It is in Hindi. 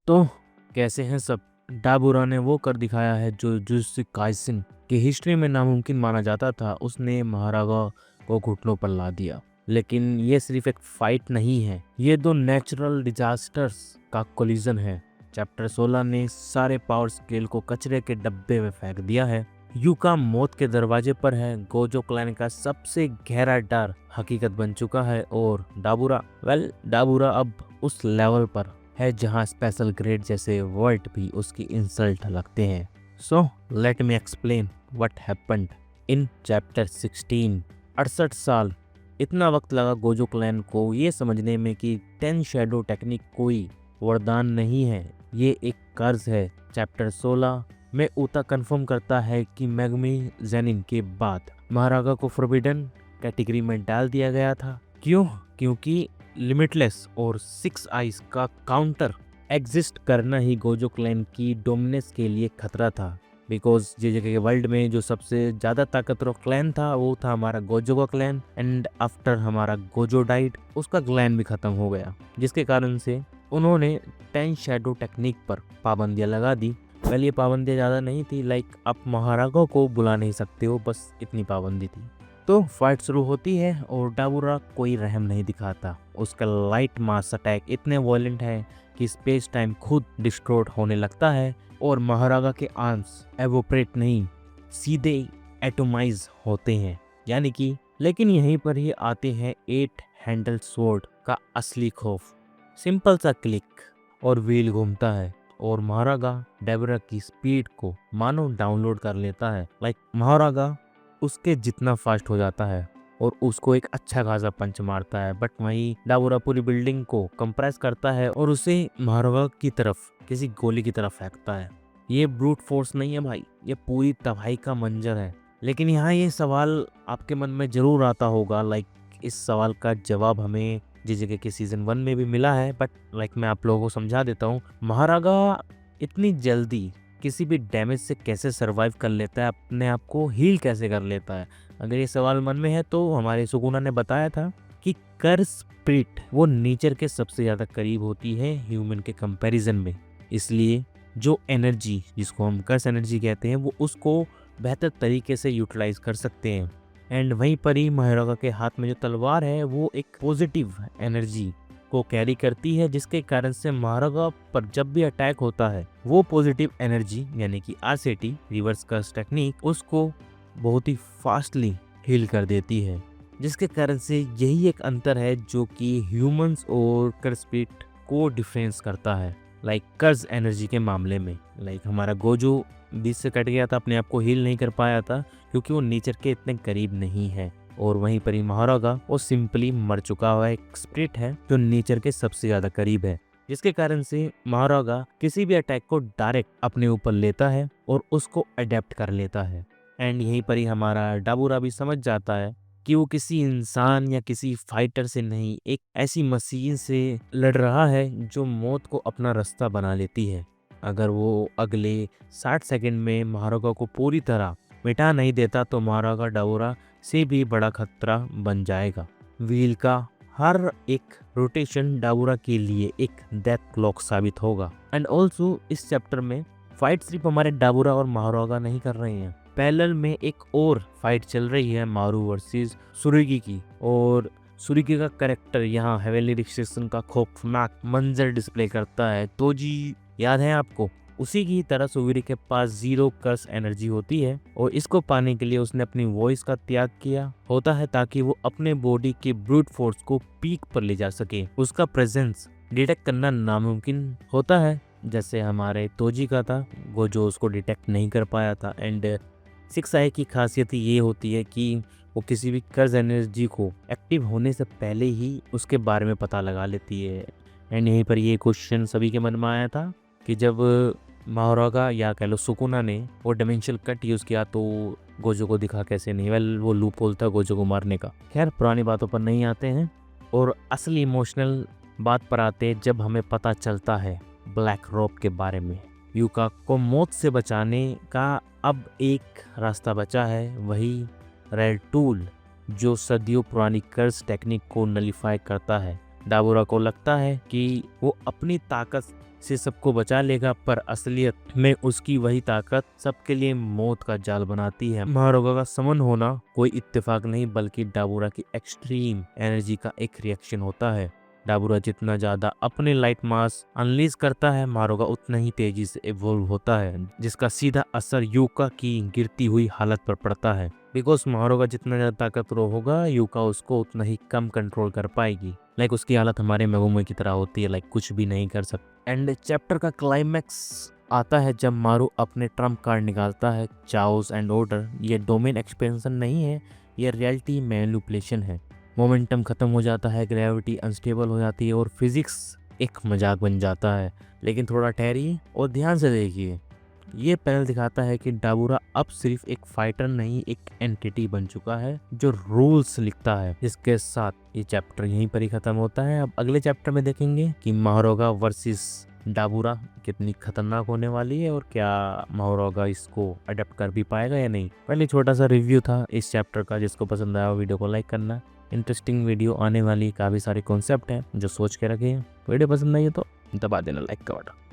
तो कैसे हैं सब। डाबुरा ने वो कर दिखाया है जो जुजुत्सु काइसेन की हिस्ट्री में नामुमकिन माना जाता था। उसने महारागा को घुटनों पर ला दिया। लेकिन ये सिर्फ एक फाइट नहीं है, ये दो नेचुरल डिजास्टर्स का कोलिजन है। चैप्टर 16 ने सारे पावर स्केल को कचरे के डब्बे में फेंक दिया है। यूका मौत के दरवाजे पर है। गोजो क्लैन का सबसे गहरा डर हकीकत बन चुका है। और डाबुरा अब उस लेवल पर है जहां स्पेशल ग्रेड जैसे वर्ड भी उसकी इंसल्ट लगते हैं। So let me explain what happened in chapter 16। 68 साल, इतना वक्त लगा गोजो क्लैन को ये समझने में कि 10 शैडो टेक्निक कोई वरदान नहीं है, ये एक कर्ज है। चैप्टर 16 में ऊता कंफर्म करता है कि मैगमी जेनिन के बाद महारागा को फोरबिडन कैटेगरी में डाल दिया गया था। क्यों? क्योंकि लिमिटलेस और 6 आइज का काउंटर एग्जिस्ट करना ही गोजो क्लैन की डोमिनेंस के लिए खतरा था। बिकॉज जेजे के वर्ल्ड में जो सबसे ज़्यादा ताकतवर क्लैन था वो था हमारा गोजो का क्लैन। एंड आफ्टर हमारा गोजो डाइड उसका क्लैन भी ख़त्म हो गया, जिसके कारण से उन्होंने 10 शैडो टेक्निक पर पाबंदियाँ लगा दी। वेल ये पाबंदियाँ ज़्यादा नहीं थी, लाइक आप महारागा को बुला नहीं सकते हो, बस इतनी पाबंदी थी। तो फाइट शुरू होती है और डाबुरा कोई रहम नहीं दिखाता। उसका लाइट मास अटैक इतने वायलेंट है कि स्पेस टाइम खुद डिस्ट्रॉयड होने लगता है और महारागा के आर्म्स एवोपरेट नहीं, सीधे एटोमाइज होते हैं, यानी कि। लेकिन यहीं पर ही आते हैं 8 हैंडल स्वॉर्ड का असली खौफ। सिंपल सा क्लिक और व्हील घूमता है और महारागा डाबुरा की स्पीड को मानो डाउनलोड कर लेता है। लाइक महारागा उसके जितना फास्ट हो जाता है और उसको एक अच्छा खासा पंच मारता है। बट वहीं डाबुरा पूरी बिल्डिंग को कंप्रेस करता है और उसे महारागा की तरफ किसी गोली की तरफ फेंकता है। ये ब्रूट फोर्स नहीं है भाई, ये पूरी तबाही का मंजर है। लेकिन यहाँ ये सवाल आपके मन में जरूर आता होगा, लाइक इस सवाल का जवाब हमें जीजे के सीजन 1 में भी मिला है, बट लाइक मैं आप लोगों को समझा देता हूँ। महारागा इतनी जल्दी किसी भी डैमेज से कैसे सरवाइव कर लेता है, अपने आप को हील कैसे कर लेता है? अगर ये सवाल मन में है तो हमारे सुगुना ने बताया था कि कर्स स्पिरिट वो नेचर के सबसे ज़्यादा करीब होती है ह्यूमन के कंपैरिजन में। इसलिए जो एनर्जी जिसको हम कर्स एनर्जी कहते हैं वो उसको बेहतर तरीके से यूटिलाइज कर सकते हैं। एंड वहीं पर ही महारागा के हाथ में जो तलवार है वो एक पॉजिटिव एनर्जी को कैरी करती है, जिसके कारण से महारागा पर जब भी अटैक होता है वो पॉजिटिव एनर्जी यानी कि आरसीटी रिवर्स कर्स टेक्निक उसको बहुत ही फास्टली हील कर देती है। जिसके कारण से यही एक अंतर है जो कि ह्यूमंस और कर्स स्पिरिट को डिफरेंस करता है। लाइक कर्स एनर्जी के मामले में लाइक हमारा गोजो बीच से कट गया था, अपने आप को हील नहीं कर पाया था क्योंकि वो नेचर के इतने करीब नहीं है। और वहीं पर ही महारागा वो सिंपली मर चुका हुआ एक स्पिरिट है जो नेचर के सबसे ज्यादा करीब है, जिसके कारण से महारागा किसी भी अटैक को डायरेक्ट अपने ऊपर लेता है और उसको अडेप्ट कर लेता है। एंड यहीं पर ही हमारा डाबुरा भी समझ जाता है कि वो किसी इंसान या किसी फाइटर से नहीं, एक ऐसी मशीन से लड़ रहा है जो मौत को अपना रास्ता बना लेती है। अगर वो अगले 60 सेकंड में महारागा को पूरी तरह मिटा नहीं देता तो महारागा डाबुरा से भी बड़ा खतरा बन जाएगा। व्हील का हर एक रोटेशन डाबुरा के लिए एक डेथ क्लॉक साबित होगा। एंड ऑल्सो इस चैप्टर में फाइट सिर्फ हमारे डाबुरा और महारागा नहीं कर रहे हैं, पैरेलल में एक और फाइट चल रही है मारू वर्सेस सुरुगी की। और सुरुगी का कैरेक्टर यहाँ हेवेनली रिसेक्शन का खौफनाक मंजर डिस्प्ले करता है। तोजी याद है आपको? उसी की तरह सुविरी के पास 0 कर्स एनर्जी होती है और इसको पाने के लिए उसने अपनी वॉइस का त्याग किया होता है ताकि वो अपने बॉडी के ब्रूट फोर्स को पीक पर ले जा सके। उसका प्रेजेंस डिटेक्ट करना नामुमकिन होता है, जैसे हमारे तोजी का था, वो जो उसको डिटेक्ट नहीं कर पाया था। एंड 6 आई की खासियत ये होती है कि वो किसी भी कर्स एनर्जी को एक्टिव होने से पहले ही उसके बारे में पता लगा लेती है। एंड यहीं पर ये क्वेश्चन सभी के मन में आया था कि जब महारागा या कह लो सुकुना ने वो डायमेंशनल कट यूज़ किया तो गोजो को दिखा कैसे नहीं? वेल वो लूप होल था गोजो को मारने का। खैर पुरानी बातों पर नहीं आते हैं और असली इमोशनल बात पर आते हैं जब हमें पता चलता है ब्लैक रोब के बारे में। यूका को मौत से बचाने का अब एक रास्ता बचा है, वही रेड टूल जो सदियों पुरानी कर्स टेक्निक को नलीफाई करता है। डाबुरा को लगता है कि वो अपनी ताकत से सबको बचा लेगा, पर असलियत में उसकी वही ताकत सबके लिए मौत का जाल बनाती है। महारोगा का समन होना कोई इत्तेफाक नहीं बल्कि डाबूरा की एक्सट्रीम एनर्जी का एक रिएक्शन होता है। डाबूरा जितना ज्यादा अपने लाइट मास अनलीज करता है, महारोगा उतना ही तेजी से इवॉल्व होता है, जिसका सीधा असर यूका की गिरती हुई हालत पर पड़ता है। बिकॉज महारोगा जितना ज्यादा ताकतवर होगा, यूका उसको उतना ही कम कंट्रोल कर पाएगी। लाइक उसकी हालत हमारे मेगुमे की तरह होती है, लाइक कुछ भी नहीं कर सकता। एंड चैप्टर का क्लाइमैक्स आता है जब मारू अपने ट्रम्प कार्ड निकालता है, चाओस एंड ऑर्डर। ये डोमेन एक्सपेंशन नहीं है, ये रियलिटी मैनिपुलेशन है। मोमेंटम खत्म हो जाता है, ग्रेविटी अनस्टेबल हो जाती है और फिजिक्स एक मजाक बन जाता है। लेकिन थोड़ा ठहरिए और ध्यान से देखिए, ये पैनल दिखाता है कि डाबूरा अब सिर्फ एक फाइटर नहीं, एक एंटिटी बन चुका है जो रूल्स लिखता है। इसके साथ ये चैप्टर यहीं पर ही खत्म होता है। अब अगले चैप्टर में देखेंगे कि महारोगा वर्सेस डाबूरा कितनी खतरनाक होने वाली है और क्या महारोगा इसको अडेप्ट कर भी पाएगा या नहीं। पहले छोटा सा रिव्यू था इस चैप्टर का, जिसको पसंद आया वीडियो को लाइक करना। इंटरेस्टिंग वीडियो आने वाली, काफी सारे कॉन्सेप्ट हैं जो सोच के रखे हैं। वीडियो पसंद आई है तो दबा देना लाइक का बटन।